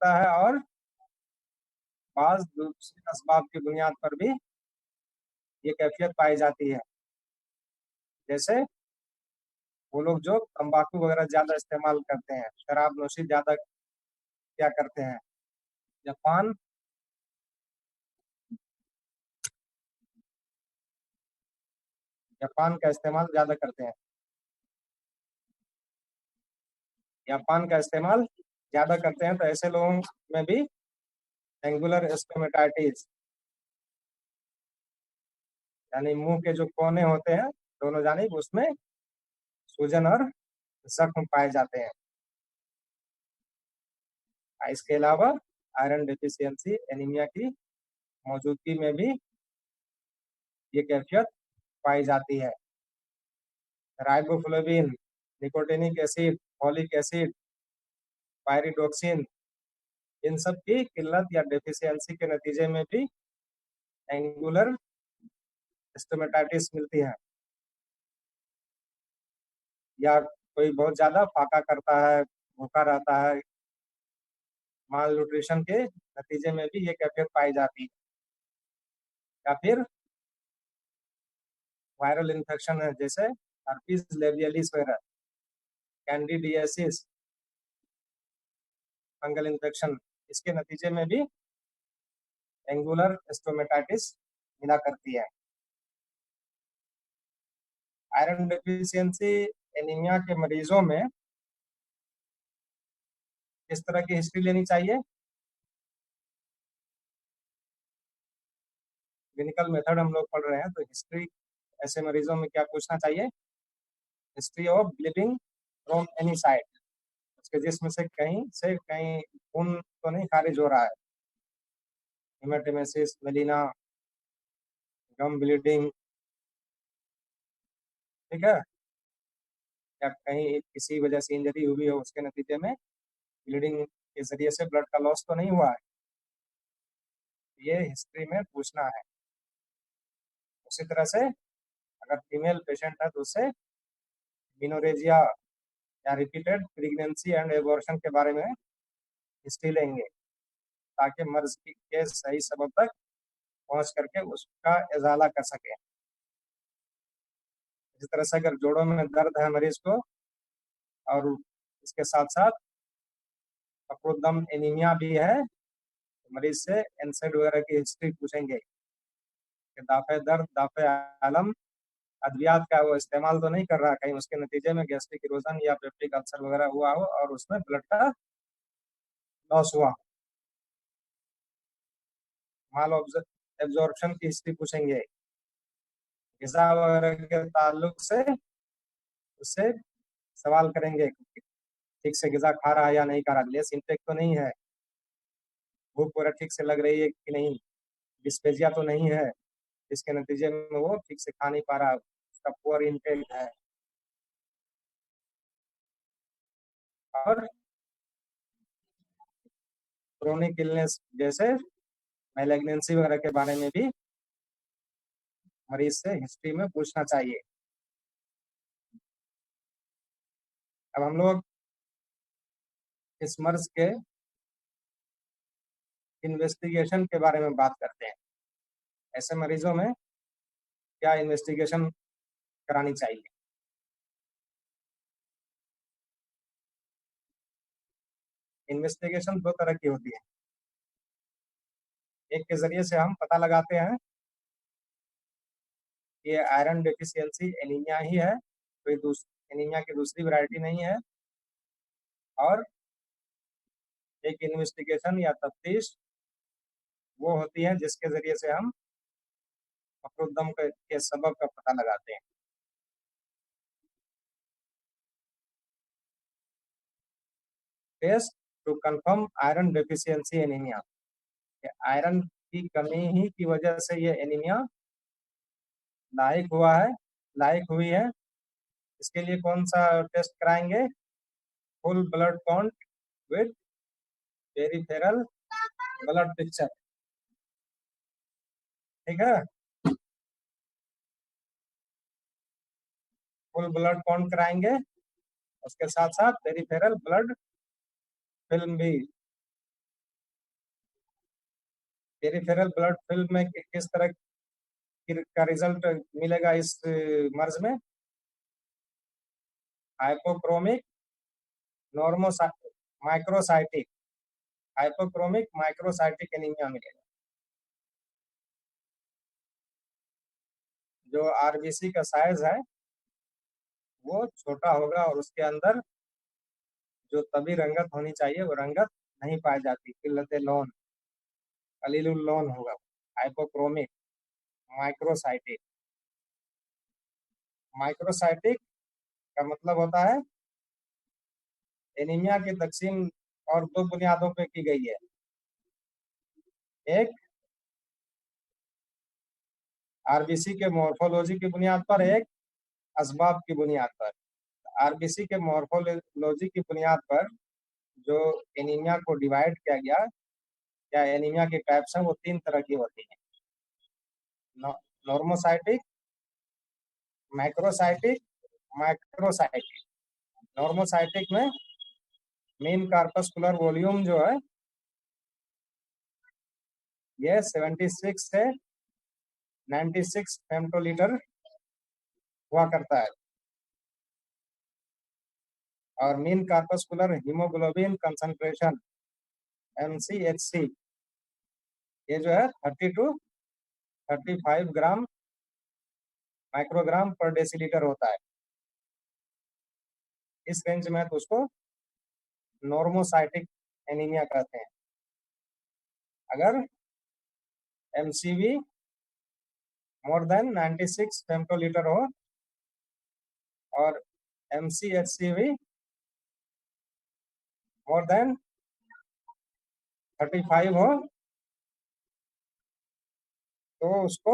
सकता है और बाज दूसरे असबाब की बुनियाद पर भी ये कैफियत पाई जाती है। जैसे वो लोग जो तंबाकू वगैरह ज्यादा इस्तेमाल करते हैं, शराब नोशी ज्यादा क्या करते हैं, जापान जापान का इस्तेमाल ज्यादा करते हैं, जापान का इस्तेमाल ज्यादा करते हैं, तो ऐसे लोगों में भी एंगुलर स्टोमेटाइटिस यानी मुंह के जो कोने होते हैं दोनों जानिब उसमें सूजन और जख्म पाए जाते हैं। इसके अलावा आयरन डिफिशियंसी एनीमिया की मौजूदगी में भी ये कैफियत पाई जाती है। Riboflavin, nicotinic acid, folic acid, pyridoxine, इन सब की किल्लत या डेफिशिएंसी के नतीजे में भी एंगुलर स्टोमेटाइटिस मिलती है। या कोई बहुत ज्यादा फाका करता है, भूखा रहता है, माल न्यूट्रिशन के नतीजे में भी ये कैफियत पाई जाती है। या फिर वायरल इन्फेक्शन है, जैसे हर्पीज लेबियलिस वगैरह, कैंडिडियासिस, फंगल इन्फेक्शन, इसके नतीजे में भी एंगुलर स्टोमेटाइटिस मिला करती है। आयरन डेफिशिएंसी एनीमिया के मरीजों में किस तरह की हिस्ट्री लेनी चाहिए? क्लिनिकल मेथड हम लोग पढ़ रहे हैं, तो हिस्ट्री ऐसे मरीजों में क्या पूछना चाहिए? History of bleeding from any side, उसके जिस्म से कहीं खून तो नहीं खारिज हो रहा है, हेमेटोमेसिस, मेलिना, गम ब्लीडिंग, ठीक है, या कहीं किसी वजह से इंजरी हुई हो उसके नतीजे में ब्लीडिंग के जरिए से ब्लड का लॉस तो नहीं हुआ है, ये हिस्ट्री में पूछना है। उसी तरह से अगर फीमेल पेशेंट है तो उससे मिनोरेजिया या रिपीटेड प्रेगनेंसी एंड एबॉर्शन के बारे में हिस्ट्री लेंगे, ताकि मर्ज के सही सबब तक पहुंच करके उसका इजाला कर सके। इसी तरह से अगर जोड़ों में दर्द है मरीज को और इसके साथ साथ फखरुद्दम एनीमिया भी है, तो मरीज से एनसेड वगैरह की हिस्ट्री पूछेंगे कि दाफे दर्द, दाफे आलम, अद्वियात का वो इस्तेमाल तो नहीं कर रहा, कहीं उसके नतीजे में गैस्ट्रिक इरोजन या पेप्टिक अल्सर वगैरह हुआ हो और उसमें ब्लड का लॉस हुआ। माल एब्जॉर्प्शन की हिस्ट्री पूछेंगे, गिजा वगैरह के ताल्लुक से उससे सवाल करेंगे, ठीक से गिजा खा रहा है या नहीं खा रहा, लेस इंटेक तो नहीं है, भूख वगैरह ठीक से लग रही है कि नहीं, डिस्पेजिया तो नहीं है, इसके नतीजे में वो ठीक से खा नहीं पा रहा, उसका पुअर इंटेक है। और क्रोनिक इलनेस जैसे मैलेग्नेंसी वगैरह के बारे में भी मरीज से हिस्ट्री में पूछना चाहिए। अब हम लोग इस मर्ज के इन्वेस्टिगेशन के बारे में बात करते हैं। ऐसे मरीजों में क्या इन्वेस्टिगेशन करानी चाहिए? इन्वेस्टिगेशन दो तरह की होती है। एक के जरिए से हम पता लगाते हैं कि ये आयरन डेफिशिएंसी एनीमिया ही है, कोई एनीमिया की दूसरी वैरायटी नहीं है। और एक इन्वेस्टिगेशन या तफ्तीश वो होती है जिसके जरिए से हम फखरुद्दम के सबब का पता लगाते हैं। Test to confirm iron deficiency anaemia, iron की कमी ही की वजह से ये एनीमिया लायक हुई है। इसके लिए कौन सा टेस्ट कराएंगे? Full blood count with peripheral blood picture, ठीक है, फुल ब्लड काउंट कराएंगे, उसके साथ साथ पेरिफेरल ब्लड फिल्म भी पेरिफेरल ब्लड फिल्म में किस तरह का रिजल्ट मिलेगा इस मर्ज में? Hypochromic microcytic, hypochromic microcytic anaemia मिलेगा। जो आरबीसी का साइज है वो छोटा होगा और उसके अंदर जो तभी रंगत होनी चाहिए वो रंगत नहीं पाई जाती, किल्लत लौन, कलीलुल लौन होगा। हाइपोक्रोमिक माइक्रोसाइटिक, माइक्रोसाइटिक का मतलब होता है एनीमिया की तकसीम और दो बुनियादों पे की गई है। एक आरबीसी के मॉर्फोलॉजी की बुनियाद पर, एक असबाब की बुनियाद पर। आरबीसी के मॉर्फोलॉजी की बुनियाद पर जो एनीमिया को डिवाइड किया गया या एनीमिया की टाइप्स हैं वो तीन तरह की होती हैं। Normocytic, macrocytic, microcytic. नॉर्मोसाइटिक में मीन कार्पस्कुलर वॉल्यूम जो है ये 76 से 96 फेम्टोलीटर हुआ करता है और mean corpuscular haemoglobin concentration MCHC ये जो है 30 टू 35 ग्राम माइक्रोग्राम पर डेसीलीटर होता है। इस रेंज में तो उसको नॉर्मोसाइटिक एनीमिया कहते हैं। अगर MCV मोर देन 96 फेम्टोलीटर हो और MCHC भी मोर देन 35 हो तो उसको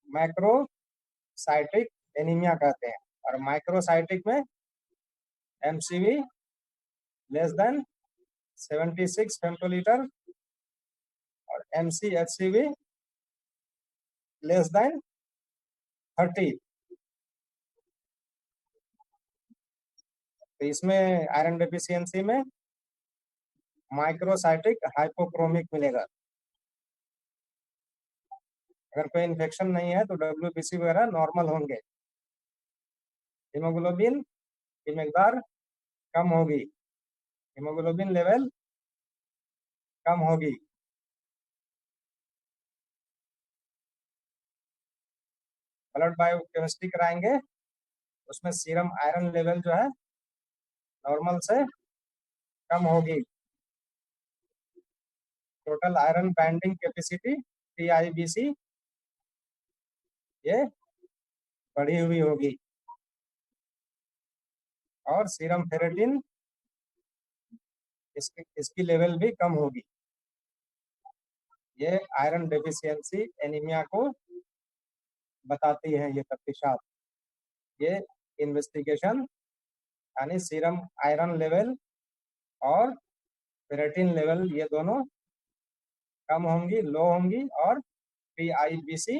मैक्रोसाइटिक एनीमिया कहते हैं। और माइक्रोसाइटिक में MCV लेस देन 76 फेम्टोलीटर और MCHC भी लेस देन 30। तो इसमें आयरन डेफिशिएंसी में माइक्रोसाइटिक हाइपोक्रोमिक मिलेगा। अगर कोई इन्फेक्शन नहीं है तो WBC वगैरह नॉर्मल होंगे। हीमोग्लोबिन की मिकदार कम होगी, हीमोग्लोबिन लेवल कम होगी। ब्लड बायोकेमिस्ट्री कराएंगे, उसमें सीरम आयरन लेवल जो है नॉर्मल से कम होगी। Total iron binding capacity TIBC ये बढ़ी हुई होगी और सीरम फेरेटिन इसकी लेवल भी कम होगी। ये आयरन डेफिशिएंसी एनीमिया को बताती है ये तफ्तीशात। ये इन्वेस्टिगेशन यानी सीरम आयरन लेवल और फेरेटिन लेवल ये दोनों कम होंगी, लो होंगी और TIBC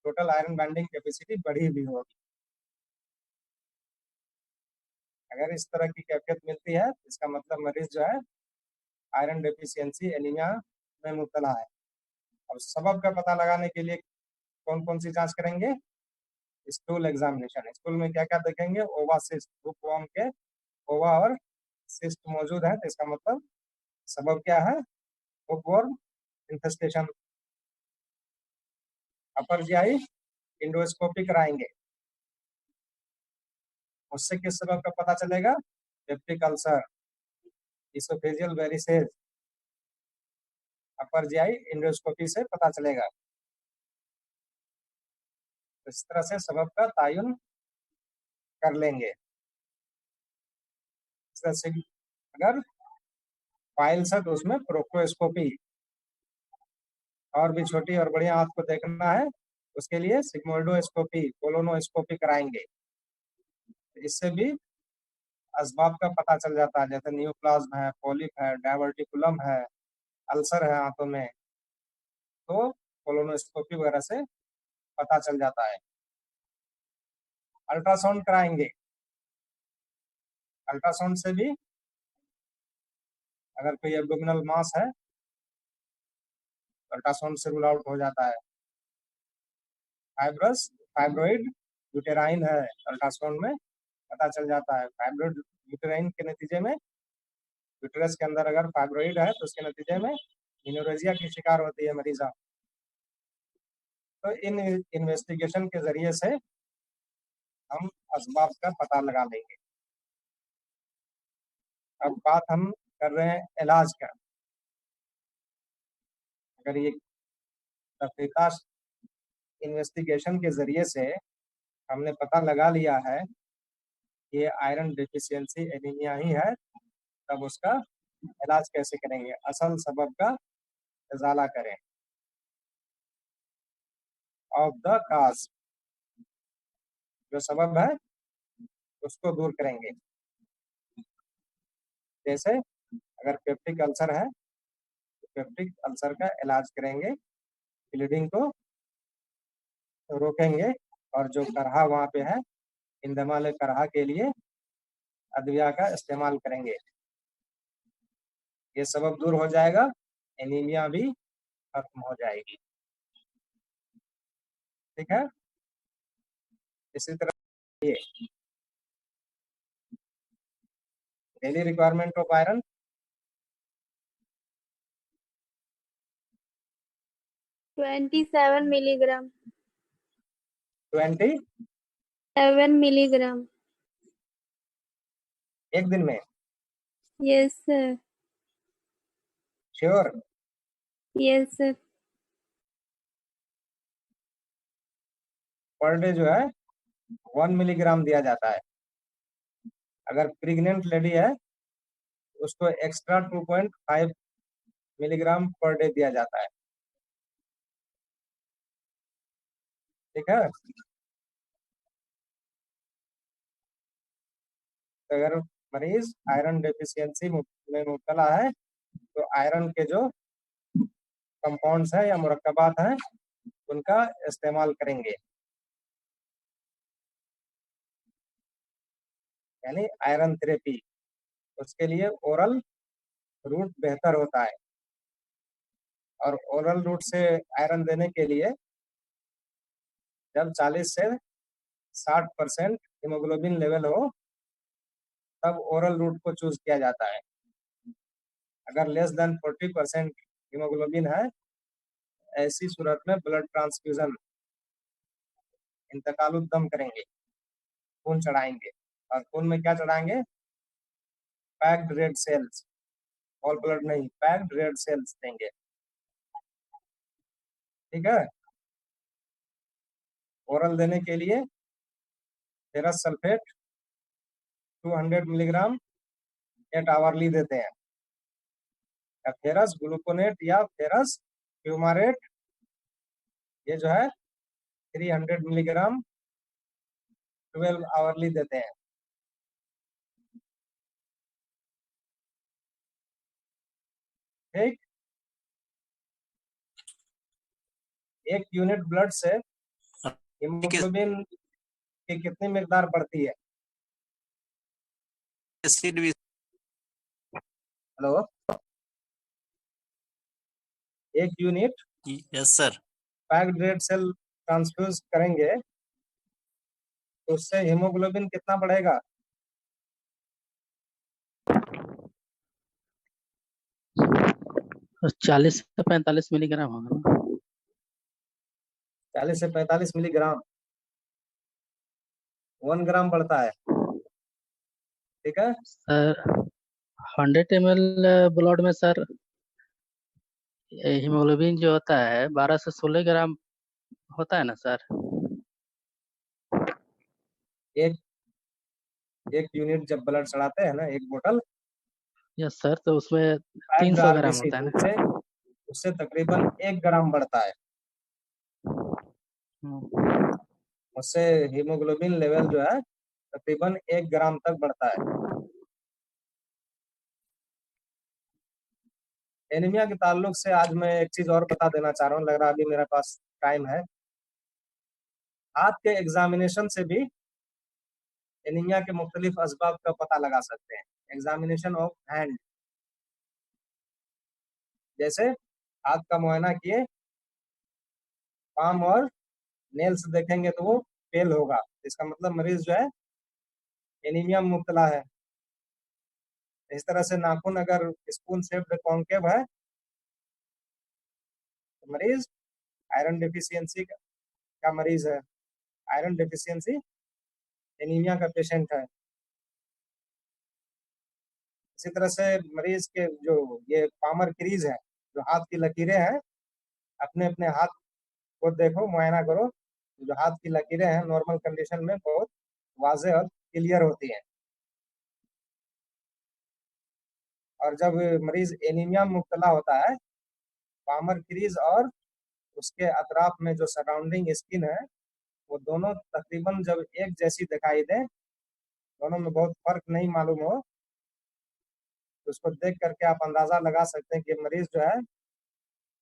total iron binding capacity बढ़ी हुई होगी। अगर इस तरह की कैफियत मिलती है इसका मतलब मरीज जो है आयरन डेफिशिएंसी एनीमिया में मुब्तला है। और सबब का पता लगाने के लिए कौन कौन सी जांच करेंगे? Stool examination. स्टूल में क्या क्या देखेंगे? ओवा सिस्ट, बुकवॉर्म के ओवा और सिस्ट मौजूद है तो इसका मतलब सबब क्या है? Bookworm infestation. Upper GI endoscopy कराएंगे, उससे किस सबब का पता चलेगा? Peptic ulcer, oesophageal varices, upper GI endoscopy से पता चलेगा। तो इस तरह से सबब का तायुन कर लेंगे। इस तरह से अगर फाइल्स है तो उसमें प्रोक्टोस्कोपी, और भी छोटी और बढ़िया आपको देखना है उसके लिए सिग्मोइडोस्कोपी, कोलोनोस्कोपी कराएंगे। इससे भी असबाब का पता चल जाता है, जैसे न्यूप्लाज्म है, पॉलिप है, डायवर्टिकुलम है, अल्सर है आंतों में, तो कोलोनोस्कोपी वगैरह से पता चल जाता है। अल्ट्रासाउंड कराएंगे, अल्ट्रासाउंड से भी अगर कोई एब्डोमिनल मास है अल्ट्रासाउंड से रूल आउट हो जाता है। फाइब्रोइड यूटेराइन है, अल्ट्रासाउंड में पता चल जाता है। फाइब्रोइड यूटेराइन के नतीजे में यूटेरस के अंदर अगर फाइब्रोइड है तो उसके नतीजे में मेनोरेजिया की शिकार होती है मरीजा। तो इन इन्वेस्टिगेशन के जरिए से हम असबाब का पता लगा लेंगे। अब बात हम कर रहे हैं इलाज का। अगर ये तहकीकात इन्वेस्टिगेशन के जरिए से हमने पता लगा लिया है कि ये आयरन डिफिशियंसी एनीमिया ही है, तब उसका इलाज कैसे करेंगे, असल सबब का इजाला करें। ऑफ द काज, जो सबब है उसको दूर करेंगे। जैसे अगर पेप्टिक अल्सर है तो पेप्टिक अल्सर का इलाज करेंगे, ब्लीडिंग को रोकेंगे, और जो करहा वहाँ पे है इंदमाल करहा के लिए अदविया का इस्तेमाल करेंगे। ये सबब दूर हो जाएगा, एनीमिया भी खत्म हो जाएगी। ठीक है। इसी तरह ये daily requirement of iron 27 milligram. 27 milligram. एक दिन में? Yes sir. Sure? Yes sir. Per day जो है 1 मिलीग्राम दिया जाता है। अगर प्रेग्नेंट लेडी है उसको एक्स्ट्रा 2.5 मिलीग्राम पर डे दिया जाता है। ठीक है। तो अगर मरीज आयरन डेफिशिएंसी में मुब्तला है तो आयरन के जो कंपाउंड्स हैं या मुरक्कबात हैं उनका इस्तेमाल करेंगे, यानी आयरन थेरेपी। उसके लिए ओरल रूट बेहतर होता है, और ओरल रूट से आयरन देने के लिए जब 40 से 60% हीमोग्लोबिन लेवल हो तब ओरल रूट को चूज किया जाता है। अगर लेस देन 40% हीमोग्लोबिन है, ऐसी सूरत में ब्लड ट्रांसफ्यूजन इंतकालुद्दम करेंगे, खून चढ़ाएंगे। और खून में क्या चढ़ाएंगे? Packed red cells, all blood नहीं, पैक्ड रेड सेल्स देंगे। ठीक है। ओरल देने के लिए फेरस सल्फेट 200 मिलीग्राम 8 आवरली देते हैं, या फेरस ग्लूकोनेट या फेरस फ्यूमारेट, ये जो है 300 मिलीग्राम 12 आवरली देते हैं। ठीक। एक यूनिट ब्लड से हीमोग्लोबिन की कितनी मिकदार बढ़ती है? हेलो, एक unit yes sir packed red cell transfuse करेंगे तो उससे हीमोग्लोबिन कितना बढ़ेगा? 40 से 45 मिलीग्राम होगा ना? 40 से 45 मिलीग्राम, 1 ग्राम बढ़ता है। ठीक है। सर 100 ml ब्लड में सर हीमोग्लोबिन जो होता है 12 से 16 ग्राम होता है ना सर? एक एक यूनिट जब ब्लड चढ़ाते हैं ना, एक बोतल, यस सर, तो उसमें पैक्ड 300 ग्राम आरबीसी होता है उससे ना? उससे तकरीबन 1 ग्राम बढ़ता है। उससे हीमोग्लोबिन लेवल जो है तकरीबन 1 ग्राम तक बढ़ता है। एनीमिया के ताल्लुक से आज मैं एक चीज और बता देना चाह रहा हूँ, लग रहा अभी मेरे पास टाइम है। हाथ के एग्जामिनेशन से भी एनीमिया के मुख्तलिफ असबाब का पता लगा सकते हैं। एग्जामिनेशन ऑफ हैंड, जैसे हाथ का मुआयना किए, पाम और नेल्स देखेंगे तो वो पेल होगा, इसका मतलब मरीज जो है एनीमिया में मुब्तला है। इस तरह से नाखून अगर स्पून शेप्ड कॉन्केव है तो मरीज आयरन डेफिशिएंसी का मरीज है, आयरन डेफिशिएंसी एनीमिया का पेशेंट है। इसी तरह से मरीज के जो ये पामर क्रीज है, जो हाथ की लकीरें हैं, अपने अपने हाथ को देखो, मुआयना करो, जो हाथ की लकीरें हैं नॉर्मल कंडीशन में बहुत वाज़ेह और क्लियर होती हैं, और जब मरीज एनीमिया में मुब्तला होता है, पामर क्रीज और उसके अतराफ में जो सराउंडिंग स्किन है वो दोनों तकरीबन जब एक जैसी दिखाई दे, दोनों में बहुत फर्क नहीं मालूम हो, तो उसको देख करके आप अंदाजा लगा सकते हैं कि मरीज जो है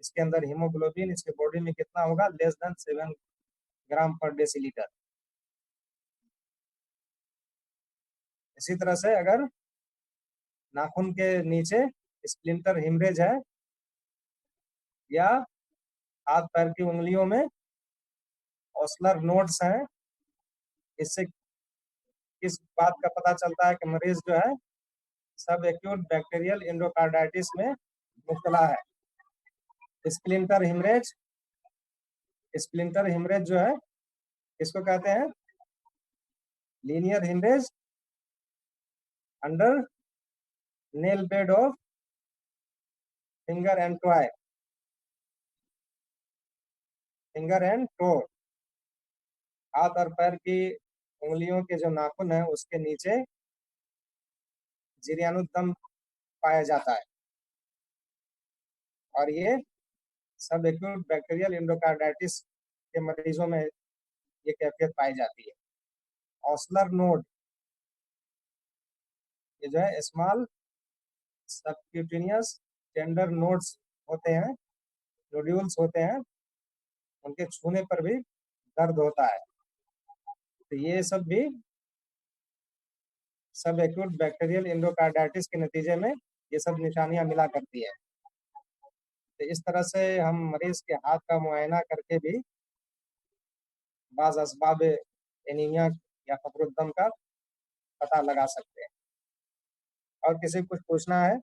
इसके अंदर हीमोग्लोबिन इसके बॉडी में कितना होगा, लेस देन 7 ग्राम पर डेसीलीटर। इसी तरह से अगर नाखून के नीचे स्प्लिंटर हिमरेज है या हाथ पैर की उंगलियों में ऑस्लर नोड्स हैं, इससे किस बात का पता चलता है कि मरीज जो है सब एक्यूट बैक्टीरियल एंडोकार्डाइटिस में मुब्तला है। स्प्लिंटर हिमरेज, स्प्लिंटर हिमरेज जो है किसको कहते हैं, linear haemorrhage under nail bed of finger and toe, finger and toe, हाथ और पैर की उंगलियों के जो नाखून है उसके नीचे जिरियानुद्दम पाया जाता है, और ये सब एक्यूट बैक्टीरियल एंडोकार्डाइटिस के मरीजों में ये कैफियत पाई जाती है। ऑस्लर नोड, ये जो है स्मॉल सबक्यूटेनियस टेंडर नोड्स होते हैं, नोड्यूल्स होते हैं, उनके छूने पर भी दर्द होता है, तो ये सब भी सब एक्यूट बैक्टीरियल एंडोकार्डाइटिस के नतीजे में ये सब निशानियां मिला करती है। तो इस तरह से हम मरीज के हाथ का मुआयना करके भी बाज़ असबाब एनीमिया या फखरुद्दम का पता लगा सकते हैं। और किसी को कुछ पूछना है?